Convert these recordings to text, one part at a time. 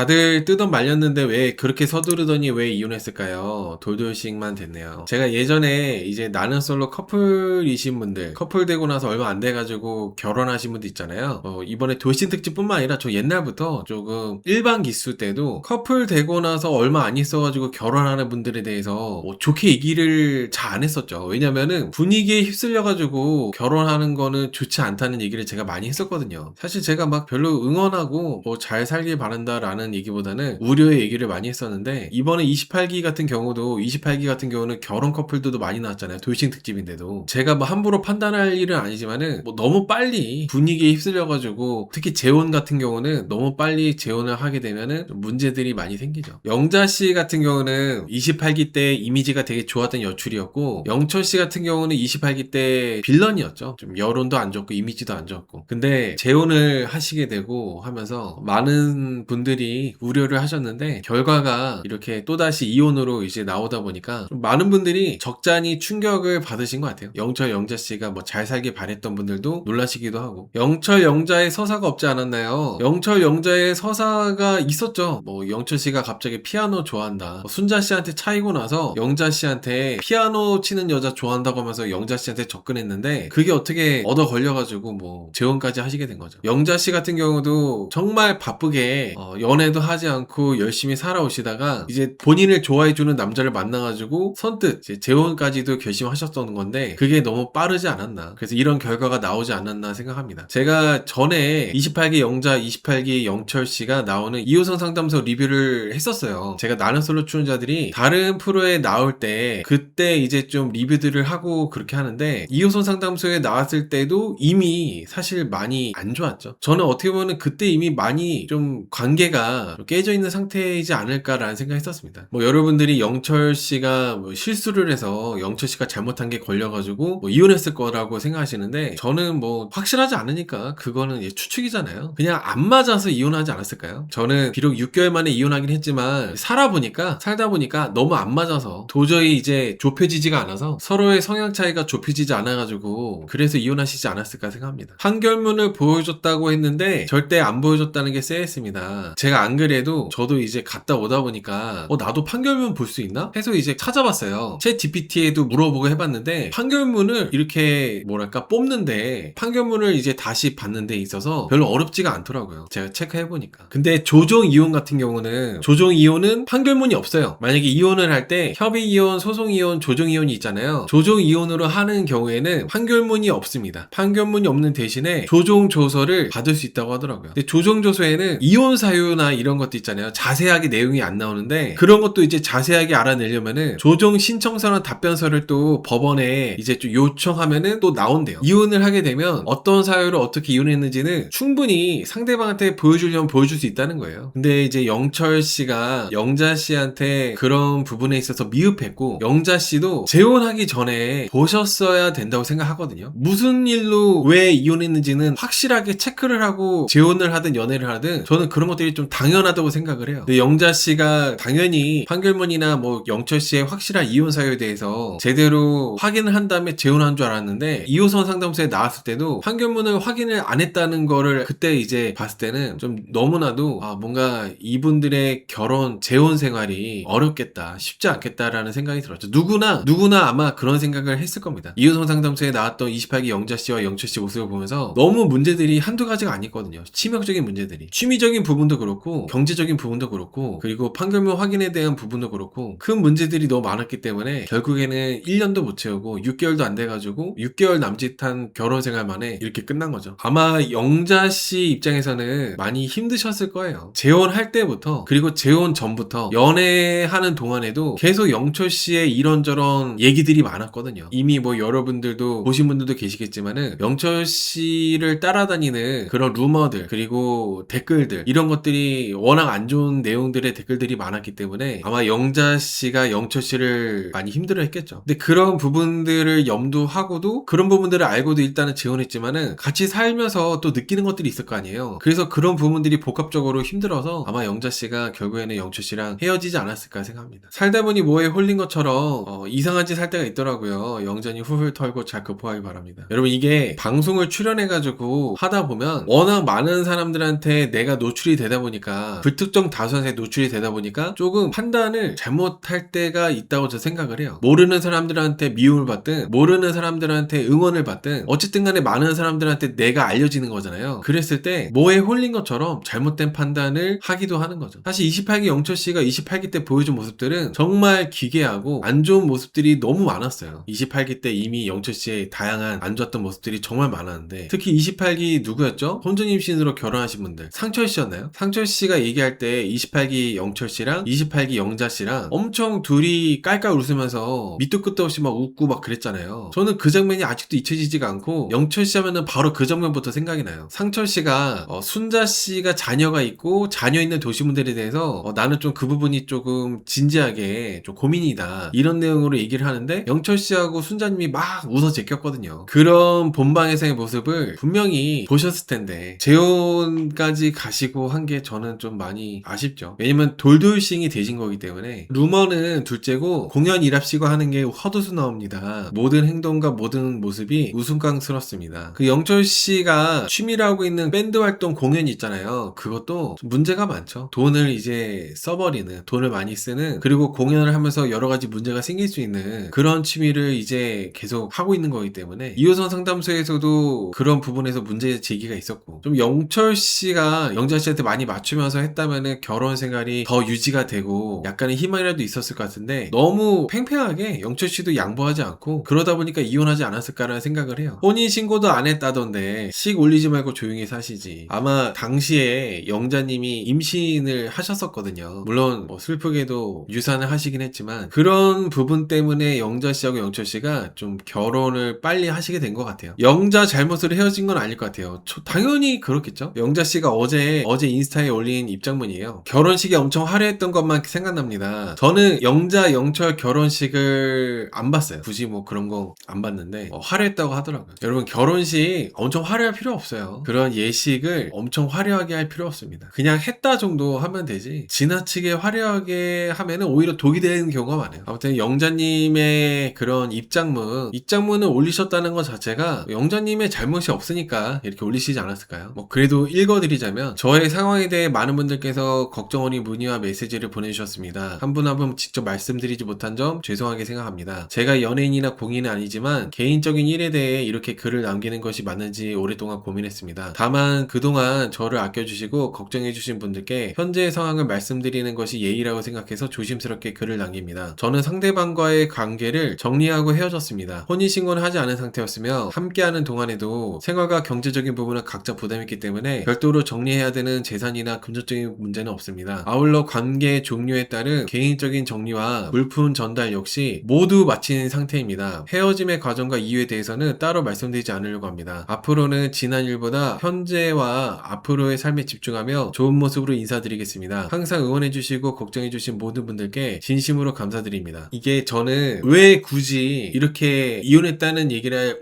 다들 뜨던 말렸는데 왜 그렇게 서두르더니 왜 이혼했을까요? 돌돌씩만 됐네요. 제가 예전에 이제 나는 솔로 커플이신 분들, 커플 되고 나서 얼마 안 돼가지고 결혼하신 분들 있잖아요. 이번에 돌싱 특집뿐만 아니라 저 옛날부터 조금 일반 기수 때도 커플 되고 나서 얼마 안 있어가지고 결혼하는 분들에 대해서 뭐 좋게 얘기를 잘 안 했었죠. 왜냐면은 분위기에 휩쓸려가지고 결혼하는 거는 좋지 않다는 얘기를 제가 많이 했었거든요. 사실 제가 막 별로 응원하고 뭐 잘 살길 바란다라는 얘기보다는 우려의 얘기를 많이 했었는데, 이번에 28기 같은 경우도 28기 같은 경우는 결혼 커플들도 많이 나왔잖아요. 돌싱 특집인데도 제가 뭐 함부로 판단할 일은 아니지만은 뭐 너무 빨리 분위기에 휩쓸려가지고, 특히 재혼 같은 경우는 너무 빨리 재혼을 하게 되면은 좀 문제들이 많이 생기죠. 영자 씨 같은 경우는 28기 때 이미지가 되게 좋았던 여출이었고, 영철 씨 같은 경우는 28기 때 빌런이었죠. 좀 여론도 안 좋고 이미지도 안 좋았고. 근데 재혼을 하시게 되고 하면서 많은 분들이 우려를 하셨는데, 결과가 이렇게 또다시 이혼으로 이제 나오다 보니까 좀 많은 분들이 적잖이 충격을 받으신 것 같아요. 영철 영자 씨가 뭐 잘 살길 바랬던 분들도 놀라시기도 하고. 영철 영자의 서사가 없지 않았나요? 영철 영자의 서사가 있었죠. 뭐 영철 씨가 갑자기 피아노 좋아한다, 순자 씨한테 차이고 나서 영자 씨한테 피아노 치는 여자 좋아한다고 하면서 영자 씨한테 접근했는데, 그게 어떻게 얻어 걸려가지고 뭐 재혼까지 하시게 된 거죠. 영자 씨 같은 경우도 정말 바쁘게 연애도 하지 않고 열심히 살아오시다가 이제 본인을 좋아해주는 남자를 만나가지고 선뜻 이제 재혼까지도 결심하셨던 건데, 그게 너무 빠르지 않았나. 그래서 이런 결과가 나오지 않았나 생각합니다. 제가 전에 28기 영자, 28기 영철 씨가 나오는 2호선 상담소 리뷰를 했었어요. 제가 나는 솔로 출연자들이 다른 프로에 나올 때 그때 이제 좀 리뷰들을 하고 그렇게 하는데, 2호선 상담소에 나왔을 때도 이미 사실 많이 안 좋았죠. 저는 어떻게 보면 그때 이미 많이 좀 관계가 깨져 있는 상태이지 않을까라는 생각이 했었습니다. 뭐 여러분들이 영철 씨가 뭐 실수를 해서 영철 씨가 잘못한 게 걸려가지고 뭐 이혼했을 거라고 생각하시는데, 저는 뭐 확실하지 않으니까 그거는 추측이잖아요. 그냥 안 맞아서 이혼하지 않았을까요? 저는 비록 6개월 만에 이혼하긴 했지만 살다 보니까 너무 안 맞아서 도저히 이제 좁혀지지가 않아서, 서로의 성향 차이가 좁혀지지 않아가지고 그래서 이혼하시지 않았을까 생각합니다. 판결문을 보여줬다고 했는데 절대 안 보여줬다는 게 쎄했습니다. 제가 안 그래도 저도 이제 갔다 오다 보니까 나도 판결문 볼 수 있나? 해서 이제 찾아봤어요. 챗 GPT에도 물어보고 해봤는데, 판결문을 이렇게 뭐랄까 뽑는데, 판결문을 이제 다시 받는 데 있어서 별로 어렵지가 않더라고요. 제가 체크해보니까. 근데 조정 이혼 같은 경우는, 조정 이혼은 판결문이 없어요. 만약에 이혼을 할 때 협의 이혼, 소송 이혼, 조정 이혼이 있잖아요. 조정 이혼으로 하는 경우에는 판결문이 없습니다. 판결문이 없는 대신에 조정 조서를 받을 수 있다고 하더라고요. 근데 조정 조서에는 이혼 사유나 이런 것도 있잖아요. 자세하게 내용이 안 나오는데, 그런 것도 이제 자세하게 알아내려면은 조정 신청서나 답변서를 또 법원에 이제 좀 요청하면은 또 나온대요. 이혼을 하게 되면 어떤 사유로 어떻게 이혼했는지는 충분히 상대방한테 보여주려면 보여줄 수 있다는 거예요. 근데 이제 영철 씨가 영자 씨한테 그런 부분에 있어서 미흡했고, 영자 씨도 재혼하기 전에 보셨어야 된다고 생각하거든요. 무슨 일로 왜 이혼했는지는 확실하게 체크를 하고 재혼을 하든 연애를 하든 저는 그런 것들이 좀 당연하다고 생각을 해요. 근데 영자 씨가 당연히 판결문이나 뭐 영철 씨의 확실한 이혼 사유에 대해서 제대로 확인을 한 다음에 재혼한 줄 알았는데, 2호선 상담소에 나왔을 때도 판결문을 확인을 안 했다는 거를 그때 이제 봤을 때는 좀 너무나도 뭔가 이분들의 결혼 재혼 생활이 어렵겠다, 쉽지 않겠다라는 생각이 들었죠. 누구나 아마 그런 생각을 했을 겁니다. 2호선 상담소에 나왔던 28기 영자 씨와 영철 씨 모습을 보면서 너무 문제들이 한두 가지가 아니거든요. 치명적인 문제들이, 취미적인 부분도 그렇고 경제적인 부분도 그렇고, 그리고 판결문 확인에 대한 부분도 그렇고, 큰 문제들이 너무 많았기 때문에 결국에는 1년도 못 채우고 6개월도 안 돼가지고 6개월 남짓한 결혼 생활 만에 이렇게 끝난 거죠. 아마 영자 씨 입장에서는 많이 힘드셨을 거예요. 재혼할 때부터, 그리고 재혼 전부터 연애하는 동안에도 계속 영철 씨의 이런저런 얘기들이 많았거든요. 이미 뭐 여러분들도 보신 분들도 계시겠지만은, 영철 씨를 따라다니는 그런 루머들, 그리고 댓글들, 이런 것들이 워낙 안 좋은 내용들의 댓글들이 많았기 때문에 아마 영자 씨가 영철 씨를 많이 힘들어했겠죠. 근데 그런 부분들을 염두하고도, 그런 부분들을 알고도 일단은 재혼했지만은 같이 살면서 또 느끼는 것들이 있을 거 아니에요. 그래서 그런 부분들이 복합적으로 힘들어서 아마 영자 씨가 결국에는 영철 씨랑 헤어지지 않았을까 생각합니다. 살다 보니 뭐에 홀린 것처럼 이상한 짓 할 때가 있더라고요. 영전이 훌훌 털고 잘 극복하기 바랍니다. 여러분, 이게 방송을 출연해가지고 하다 보면 워낙 많은 사람들한테 내가 노출이 되다 보니까 보니까 불특정 다수한테 노출이 되다 보니까 조금 판단을 잘못할 때가 있다고 저 생각을 해요. 모르는 사람들한테 미움을 받든 모르는 사람들한테 응원을 받든 어쨌든 간에 많은 사람들한테 내가 알려지는 거잖아요. 그랬을 때 뭐에 홀린 것처럼 잘못된 판단을 하기도 하는 거죠. 사실 28기 영철 씨가 28기 때 보여준 모습들은 정말 기괴하고 안 좋은 모습들이 너무 많았어요. 28기 때 이미 영철 씨의 다양한 안 좋았던 모습들이 정말 많았는데 특히 28기 누구였죠? 혼전 임신으로 결혼하신 분들 상철 씨였나요? 상철 씨가 얘기할 때 28기 영철 씨랑 28기 영자 씨랑 엄청 둘이 깔깔 웃으면서 밑도 끝도 없이 막 웃고 막 그랬잖아요. 저는 그 장면이 아직도 잊혀지지가 않고 영철 씨 하면은 바로 그 장면부터 생각이 나요. 상철 씨가 순자 씨가 자녀가 있고 자녀 있는 도시분들에 대해서 나는 좀 그 부분이 조금 진지하게 좀 고민이다 이런 내용으로 얘기를 하는데 영철 씨하고 순자님이 막 웃어 제꼈거든요. 그런 본방에서의 모습을 분명히 보셨을 텐데 재혼까지 가시고 한 게 저는 좀 많이 아쉽죠. 왜냐면 돌돌싱이 되신 거기 때문에 루머는 둘째고 공연 일합시고 하는 게 헛웃음 나옵니다. 모든 행동과 모든 모습이 웃음깡스럽습니다. 그 영철 씨가 취미로 하고 있는 밴드 활동 공연 있잖아요. 그것도 문제가 많죠. 돈을 이제 써버리는, 돈을 많이 쓰는, 그리고 공연을 하면서 여러 가지 문제가 생길 수 있는 그런 취미를 이제 계속 하고 있는 거기 때문에 이호선 상담소에서도 그런 부분에서 문제 제기가 있었고 좀 영철 씨가 영자 씨한테 많이 맞추면서 했다면은 결혼 생활이 더 유지가 되고 약간의 희망이라도 있었을 것 같은데 너무 팽팽하게 영철 씨도 양보하지 않고 그러다 보니까 이혼하지 않았을까라는 생각을 해요. 혼인신고도 안 했다던데 식 올리지 말고 조용히 사시지. 아마 당시에 영자님이 임신을 하셨었거든요. 물론 뭐 슬프게도 유산을 하시긴 했지만 그런 부분 때문에 영자 씨하고 영철 씨가 좀 결혼을 빨리 하시게 된 것 같아요. 영자 잘못으로 헤어진 건 아닐 것 같아요. 당연히 그렇겠죠. 영자 씨가 어제 인스타에 올린 입장문이에요. 결혼식이 엄청 화려했던 것만 생각납니다. 저는 영자 영철 결혼식을 안 봤어요. 굳이 뭐 그런 거 안 봤는데 화려했다고 하더라고요. 여러분 결혼식 엄청 화려할 필요 없어요. 그런 예식을 엄청 화려하게 할 필요 없습니다. 그냥 했다 정도 하면 되지 지나치게 화려하게 하면은 오히려 독이 되는 경우가 많아요. 아무튼 영자님의 그런 입장문을 올리셨다는 것 자체가 영자님의 잘못이 없으니까 이렇게 올리시지 않았을까요? 뭐 그래도 읽어드리자면 저의 상황에 대해 많은 분들께서 걱정 어린 문의와 메시지를 보내주셨습니다. 한 분 한 분 직접 말씀드리지 못한 점 죄송하게 생각합니다. 제가 연예인이나 공인은 아니지만 개인적인 일에 대해 이렇게 글을 남기는 것이 맞는지 오랫동안 고민했습니다. 다만 그동안 저를 아껴주시고 걱정해주신 분들께 현재의 상황을 말씀드리는 것이 예의라고 생각해서 조심스럽게 글을 남깁니다. 저는 상대방과의 관계를 정리하고 헤어졌습니다. 혼인신고는 하지 않은 상태였으며 함께하는 동안에도 생활과 경제적인 부분은 각자 부담했기 때문에 별도로 정리해야 되는 재산이나 금전적인 문제는 없습니다. 아울러 관계 종료에 따른 개인적인 정리와 물품 전달 역시 모두 마친 상태입니다. 헤어짐의 과정과 이유에 대해서는 따로 말씀드리지 않으려고 합니다. 앞으로는 지난 일보다 현재와 앞으로의 삶에 집중하며 좋은 모습으로 인사드리겠습니다. 항상 응원해주시고 걱정해주신 모든 분들께 진심으로 감사드립니다. 이게 저는 왜 굳이 이렇게 이혼했다는 얘기를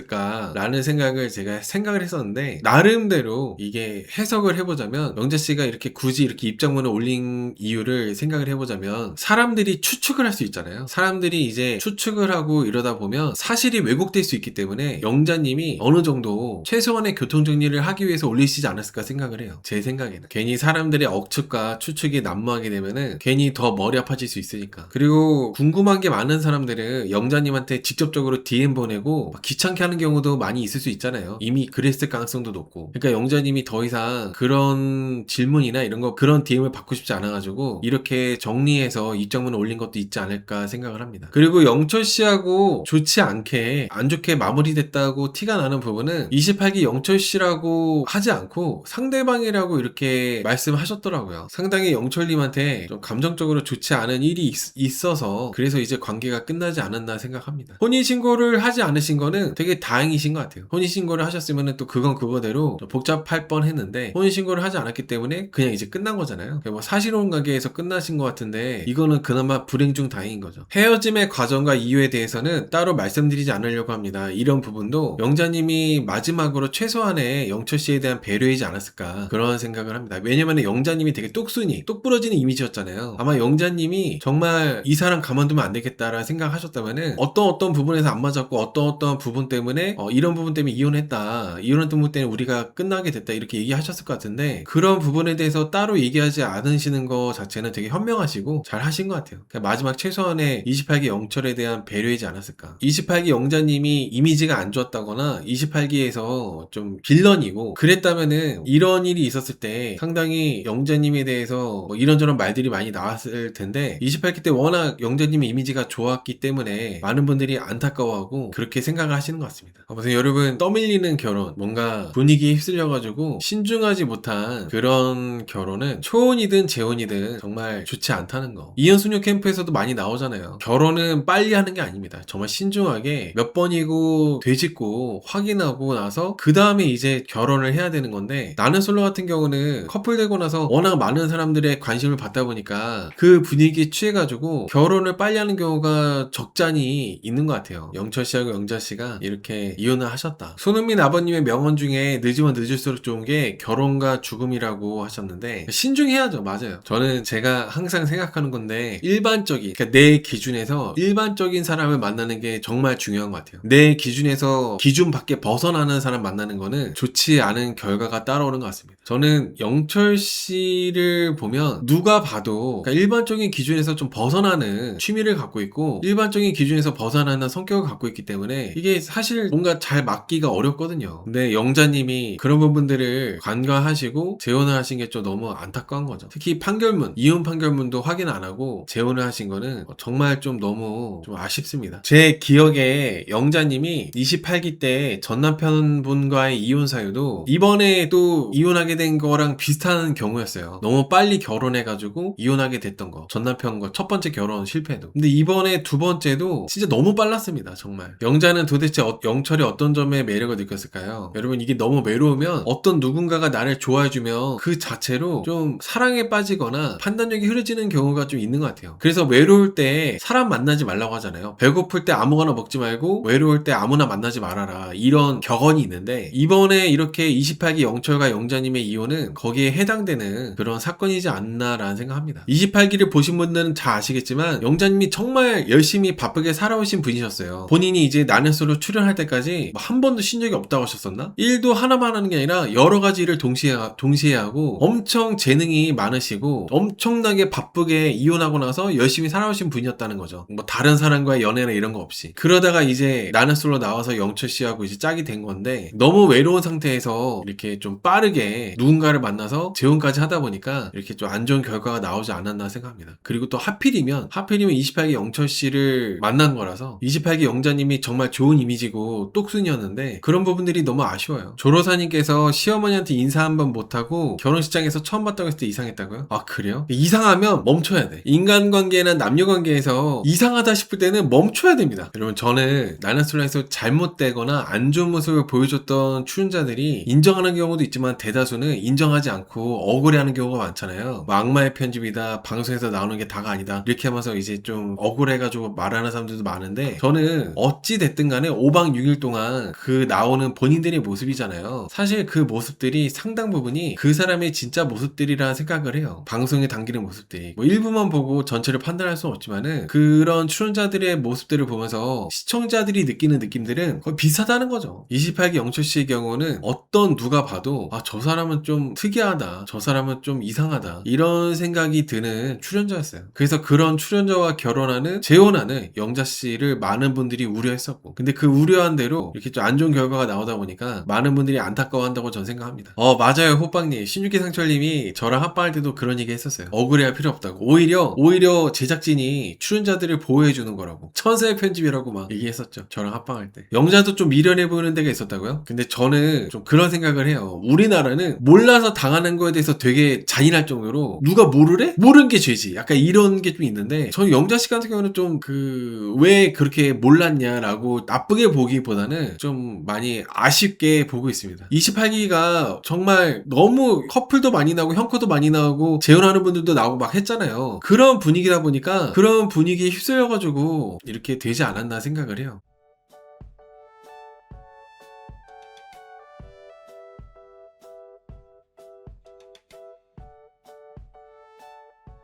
올리셨을까라는 제가 생각을 했었는데 나름대로 이게 해석을 해보자면 영자씨가 이렇게 굳이 이렇게 입장문을 올린 이유를 생각을 해보자면 사람들이 추측을 할 수 있잖아요. 사람들이 이제 추측을 하고 이러다 보면 사실이 왜곡될 수 있기 때문에 영자님이 어느 정도 최소한의 교통정리를 하기 위해서 올리시지 않았을까 생각을 해요. 제 생각에는 괜히 사람들의 억측과 추측이 난무하게 되면은 괜히 더 머리 아파질 수 있으니까. 그리고 궁금한 게 많은 사람들은 영자님한테 직접적으로 DM 보내고 귀찮게 하는 경우도 많이 있을 수 있잖아요. 이미 그랬을 가능성도 높고. 그러니까 영자님이 더 이상 그런 질문이나 이런 거 그런 DM을 받고 싶지 않아가지고 이렇게 정리해서 입장문을 올린 것도 있지 않을까 생각을 합니다. 그리고 영철 씨하고 좋지 않게 안 좋게 마무리됐다고 티가 나는 부분은 28기 영철 씨라고 하지 않고 상대방이라고 이렇게 말씀하셨더라고요. 상당히 영철님한테 좀 감정적으로 좋지 않은 일이 있어서 그래서 이제 관계가 끝나지 않았나 생각합니다. 혼인신고를 하지 않으신 거는 되게 다행이신 것 같아요. 혼인신고를 하셨으면 또 그건 그거대로 복잡할 뻔 했는데 혼인신고를 하지 않았기 때문에 그냥 이제 끝난 거잖아요. 뭐 사실혼 관계에서 끝나신 것 같은데 이거는 그나마 불행 중 다행인 거죠. 헤어짐의 과정과 이유에 대해서는 따로 말씀드리지 않으려고 합니다. 이런 부분도 영자님이 마지막으로 최소한의 영철 씨에 대한 배려이지 않았을까 그런 생각을 합니다. 왜냐면 영자님이 되게 똑 부러지는 이미지였잖아요. 아마 영자님이 정말 이 사람 가만두면 안 되겠다라는 생각하셨다면은 어떤 부분에서 안 맞았고 어떤 부분 때문에 이런 부분 때문에 이혼했다. 이런 부분 때문에 우리가 끝나게 됐다. 이렇게 얘기하셨을 것 같은데 그런 부분에 대해서 따로 얘기하지 않으시는 거 자체는 되게 현명하시고 잘 하신 것 같아요. 그러니까 마지막 최소한의 28기 영철에 대한 배려이지 않았을까. 28기 영자님이 이미지가 안 좋았다거나 28기에서 좀 빌런이고 그랬다면은 이런 일이 있었을 때 상당히 영자님에 대해서 뭐 이런저런 말들이 많이 나왔을 텐데 28기 때 워낙 영자님의 이미지가 좋았기 때문에 많은 분들이 안타까워하고 그렇게 생각을 하시는 것 같습니다. 아무튼 여러분, 떠밀리는 결혼, 뭔가 분위기에 휩쓸려가지고 신중하지 못한 그런 결혼은 초혼이든 재혼이든 정말 좋지 않다는 거. 이현수녀 캠프에서도 많이 나오잖아요. 결혼은 빨리 하는 게 아닙니다. 정말 신중하게 몇 번이고 되짚고 확인하고 나서 그 다음에 이제 결혼을 해야 되는 건데, 나는 솔로 같은 경우는 커플 되고 나서 워낙 많은 사람들의 관심을 받다 보니까 그 분위기에 취해가지고 결혼을 빨리 하는 경우가 적잖이 있는 것 같아요. 영철 씨하고 영자 씨가 이렇게 이혼을 하셨다. 손흥민 아버님의 명언 중에 늦으면 늦을수록 좋은 게 결혼과 죽음이라고 하셨는데, 신중해야죠. 맞아요. 저는 제가 항상 생각하는 건데, 일반적인, 그러니까 내 기준에서 일반적인 사람을 만나는 게 정말 중요한 것 같아요. 내 기준에서 기준 밖에 벗어나는 사람 만나는 거는 좋지 않은 결과가 따라오는 것 같습니다. 저는 영철 씨를 보면 누가 봐도 그러니까 일반적인 기준에서 좀 벗어나는 취미를 갖고 있고 일반적인 기준에서 벗어나는 성격을 갖고 있기 때문에 이게 사실 뭔가 잘 맞기가 어렵거든요. 근데 영자님이 그런 부분들을 간과하시고 재혼을 하신 게 좀 너무 안타까운 거죠. 특히 판결문, 이혼 판결문도 확인 안 하고 재혼을 하신 거는 정말 좀 너무 좀 아쉽습니다. 제 기억에 영자님이 28기 때 전 남편분과의 이혼 사유도 이번에 또 이혼하게 된 거랑 비슷한 경우였어요. 너무 빨리 결혼해가지고 이혼하게 됐던 거. 전 남편과 첫 번째 결혼 실패도. 근데 이번에 두 번째도 진짜 너무 빨랐습니다. 정말. 영자는 도대체 영철이 어떤 점에 매력을 느꼈을까요? 여러분, 이게 너무 외로우면 어떤 누군가가 나를 좋아해주면 그 자체로 좀 사랑에 빠지거나 판단력이 흐려지는 경우가 좀 있는 것 같아요. 그래서 외로울 때 사람 만나지 말라고 하잖아요. 배고플 때 아무거나 먹지 말고 외로울 때 아무나 만나지 말아라. 이런 격언이 있는데, 이번에 이렇게 28기 영철과 영자님의 이혼은 거기에 해당되는 그런 사건이지 않나라는 생각합니다. 28기를 보신 분들은 잘 아시겠지만 영자님이 정말 열심히 바쁘게 살아오신 분이셨어요. 본인이 이제 나는 솔로 출연할 때까지 한 번도 쉰 적이 없다고 하셨었나? 일도 하나만 하는 게 아니라 여러 가지 일을 동시에 하고 엄청 재능이 많으시고 엄청나게 바쁘게 이혼하고 나서 열심히 살아오신 분이었다는 거죠. 뭐 다른 사람과의 연애나 이런 거 없이. 그러다가 이제 나는 솔로 나와서 영철 씨하고 이제 짝이 된 건데, 너무 외로운 상태에서 이렇게 좀 빠르게 누군가를 만나서 재혼까지 하다 보니까 이렇게 좀 안 좋은 결과가 나오지 않았나 생각합니다. 그리고 또 하필이면 28기 영철 씨를 만난 거라서 28기 영자님이 정말 좋은 이미지고 똑순이었는데 그런 부분들이 너무 아쉬워요. 조로사님께서 시어머니한테 인사 한번 못하고 결혼식장에서 처음 봤다고 했을 때 이상했다고요? 아, 그래요? 이상하면 멈춰야 돼. 인간관계나 남녀관계에서 이상하다 싶을 때는 멈춰야 됩니다. 여러분, 저는 나는 솔로에서 잘못되거나 안 좋은 모습을 보여줬던 출연자들이 인정하는 경우도 있지만 대다수는 인정하지 않고 억울해하는 경우가 많잖아요. 뭐 악마의 편집이다, 방송에서 나오는 게 다가 아니다, 이렇게 하면서 이제 좀 억울해가지고 말하는 사람들도 많은데, 저는 어찌 됐든 간에 5박 6일 동안 그 나오는 본인들의 모습이잖아요. 사실 그 모습들이 상당 부분이 그 사람의 진짜 모습들이라 생각을 해요. 방송에 담기는 모습들이 뭐 일부만 보고 전체를 판단할 수는 없지만은 그런 출연자들의 모습들을 보면서 시청자들이 느끼는 느낌들은 거의 비슷하다는 거죠. 28기 영철 씨의 경우는 어떤 누가 봐도 아, 저 사람은 좀 특이하다, 저 사람은 좀 이상하다, 이런 생각이 드는 출연자였어요. 그래서 그런 출연자와 결혼하는, 재혼하는 영자 씨를 많은 분들이 우려했었고, 근데 그 우려한 대로 이렇게 좀 안 좋은 결과가 나오다 보니까 많은 분들이 안타까워한다고 전 생각합니다. 맞아요, 호빵님. 16기 상철님이 저랑 합방할 때도 그런 얘기 했었어요. 억울해할 필요 없다고. 오히려 제작진이 출연자들을 보호해주는 거라고, 천사의 편집이라고 막 얘기했었죠, 저랑 합방할 때. 영자도 좀 미련해 보이는 데가 있었다고요? 근데 저는 좀 그런 생각을 해요. 우리나라는 몰라서 당하는 거에 대해서 되게 잔인할 정도로 누가 모르래? 모르는 게 죄지, 약간 이런 게 좀 있는데, 저는 영자씨 같은 경우는 좀 왜 그렇게 몰랐냐라고 나쁘게 보기보다는 좀 많이 아쉽게 보고 있습니다. 28기가 정말 너무 커플도 많이 나오고 형커도 많이 나오고 재혼하는 분들도 나오고 막 했잖아요. 그런 분위기다 보니까 그런 분위기에 휩쓸려가지고 이렇게 되지 않았나 생각을 해요.